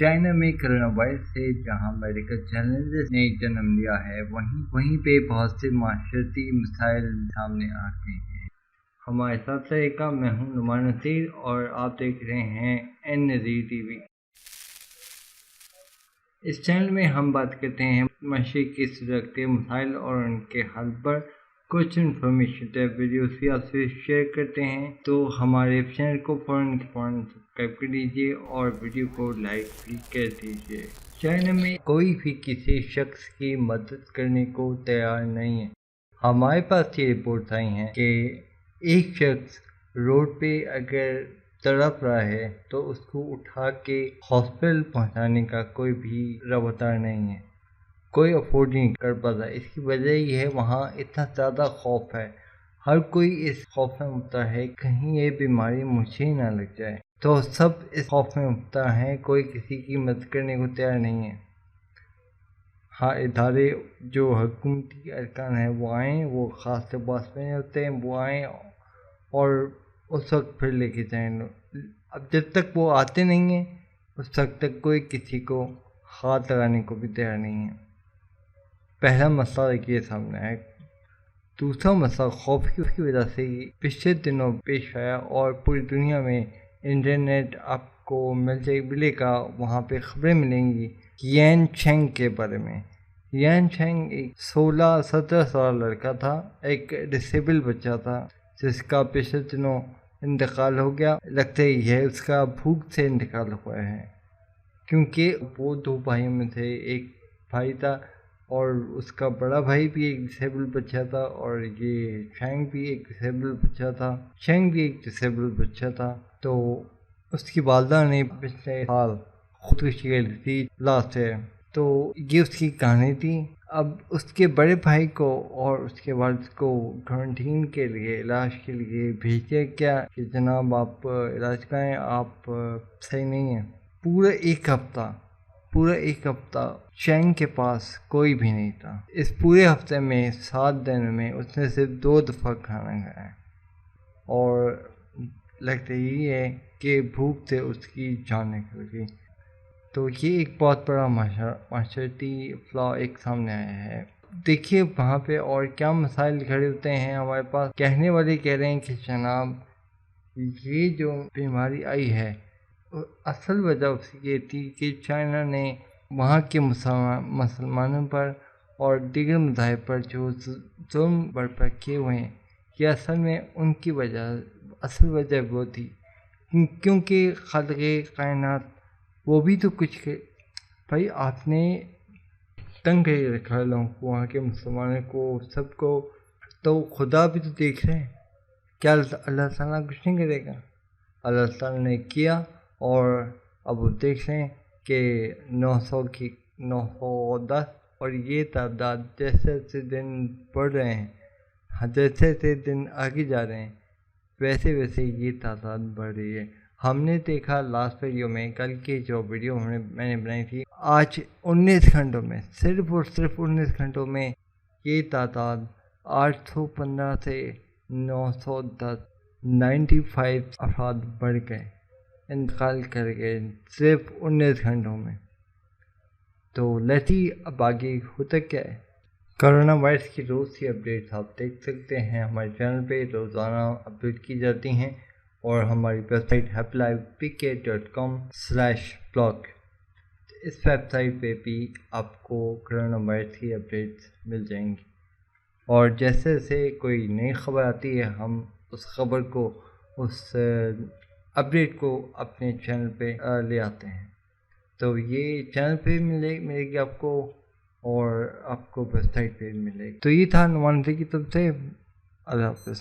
China میں corona virus سے جہاں میڈیکل چیلنجز نے جنم لیا ہے وہیں پہ بہت سے معاشرتی مسائل سامنے آتے ہیں۔ ہمارے ساتھ کا میں ہوں نعمان نصیر اور آپ دیکھ رہے ہیں این نذیر ٹی وی۔ اس چینل میں ہم بات کرتے ہیں معاشرے کے صورت مسائل اور ان کے حل پر کچھ انفارمیشن ویڈیوز بھی آپ سے شیئر کرتے ہیں، تو ہمارے چینل کو فوراً سبسکرائب کر لیجیے اور ویڈیو کو لائک بھی کر دیجیے۔ چائنا میں کوئی بھی کسی شخص کی مدد کرنے کو تیار نہیں ہے۔ ہمارے پاس یہ رپورٹس آئی ہیں کہ ایک شخص روڈ پہ اگر تڑپ رہا ہے تو اس کو اٹھا کے ہاسپٹل پہنچانے کا کوئی بھی روادار نہیں ہے، کوئی افورڈ نہیں کر پاتا۔ اس کی وجہ یہ ہے وہاں اتنا زیادہ خوف ہے، ہر کوئی اس خوف میں مبتلا ہے کہیں یہ بیماری مجھے نہ لگ جائے، تو سب اس خوف میں مبتلا ہیں، کوئی کسی کی مدد کرنے کو تیار نہیں ہے۔ ہاں، ادارے جو حکومتی ارکان ہیں وہ آئیں، وہ خاص لباس پہنے ہوتے ہیں، وہ آئیں اور اس وقت پھر لے کے جائیں۔ اب جب تک وہ آتے نہیں ہیں اس وقت تک کوئی کسی کو ہاتھ لگانے کو بھی تیار نہیں ہے۔ پہلا مسئلہ یہ سامنے ہے۔ دوسرا مسئلہ خوف کی وجہ سے پچھلے دنوں پیش آیا اور پوری دنیا میں انٹرنیٹ آپ کو ملے گا، وہاں پہ خبریں ملیں گی یین چینگ کے بارے میں۔ یین چینگ ایک 17 سال لڑکا تھا، ایک ڈسیبل بچہ تھا جس کا پچھلے دنوں انتقال ہو گیا۔ لگتا ہی ہے اس کا بھوک سے انتقال ہوا ہے، کیونکہ وہ دو بھائیوں میں سے ایک بھائی تھا اور اس کا بڑا بھائی بھی ایک ڈسیبل بچہ تھا اور یہ چینگ بھی ایک ڈسیبل بچہ تھا۔ تو اس کی والدہ نے پچھلے سال خودکشی کر لی تھی لاسٹ ایئر۔ تو یہ اس کی کہانی تھی۔ اب اس کے بڑے بھائی کو اور اس کے والد کو کوارنٹین کے لیے علاج کے لیے بھیج دیا گیا کہ جناب آپ علاج کرائیں، آپ صحیح نہیں ہیں۔ پورا ایک ہفتہ چینگ کے پاس کوئی بھی نہیں تھا۔ اس پورے ہفتے میں 7 دن میں اس نے صرف 2 دفعہ کھانا کھایا اور لگتا ہی ہے کہ بھوک سے اس کی جان نکل گئی۔ تو یہ ایک بہت بڑا معاشرتی فلا ایک سامنے آیا ہے۔ دیکھیے وہاں پہ اور کیا مسائل کھڑے ہوتے ہیں ہمارے پاس۔ کہنے والے کہہ رہے ہیں کہ جناب یہ جو بیماری آئی ہے اصل وجہ اس کی یہ تھی کہ چائنا نے وہاں کے مسلمانوں پر اور دیگر مذاہب پر جو ظلم برپا کیے ہوئے ہیں، یہ اصل میں ان کی اصل وجہ وہ تھی، کیونکہ خالق کائنات وہ بھی تو کچھ بھائی آپ نے تنگ کر رکھا لوگوں کو، وہاں کے مسلمانوں کو، سب کو، تو خدا بھی تو دیکھ رہے ہیں۔ کیا اللہ تعالیٰ کچھ نہیں کرے گا؟ اللہ تعالیٰ نے کیا اور اب وہ دیکھ رہے ہیں کہ 910 اور یہ تعداد جیسے جیسے دن بڑھ رہے ہیں، جیسے جیسے دن آگے جا رہے ہیں ویسے ویسے یہ تعداد بڑھ رہی ہے۔ ہم نے دیکھا لاسٹ ویڈیو میں، کل کی جو ویڈیو میں نے بنائی تھی، آج 19 گھنٹوں میں، صرف اور صرف 19 گھنٹوں میں یہ تعداد 815 سے 910 95 افراد بڑھ گئے، انتقال کر گئے صرف 19 گھنٹوں میں۔ تو لیٹس اب آگے ہوتا کیا ہے۔ کرونا وائرس کی روز کی اپڈیٹس آپ دیکھ سکتے ہیں ہمارے چینل پہ، روزانہ اپڈیٹ کی جاتی ہیں، اور ہماری ویب سائٹ happylifepk.com/blog، اس ویب سائٹ پہ بھی آپ کو کرونا وائرس کی اپڈیٹس مل جائیں گی، اور جیسے جیسے کوئی نئی خبر آتی ہے ہم اس خبر کو، اس اپڈیٹ کو اپنے چینل پہ لے آتے ہیں۔ تو یہ چینل پہ ملے گی آپ کو، اور آپ کو ویب سائٹ پہ ملے گی۔ تو یہ تھا نعمان نصیر کی طرف سے، اللہ حافظ۔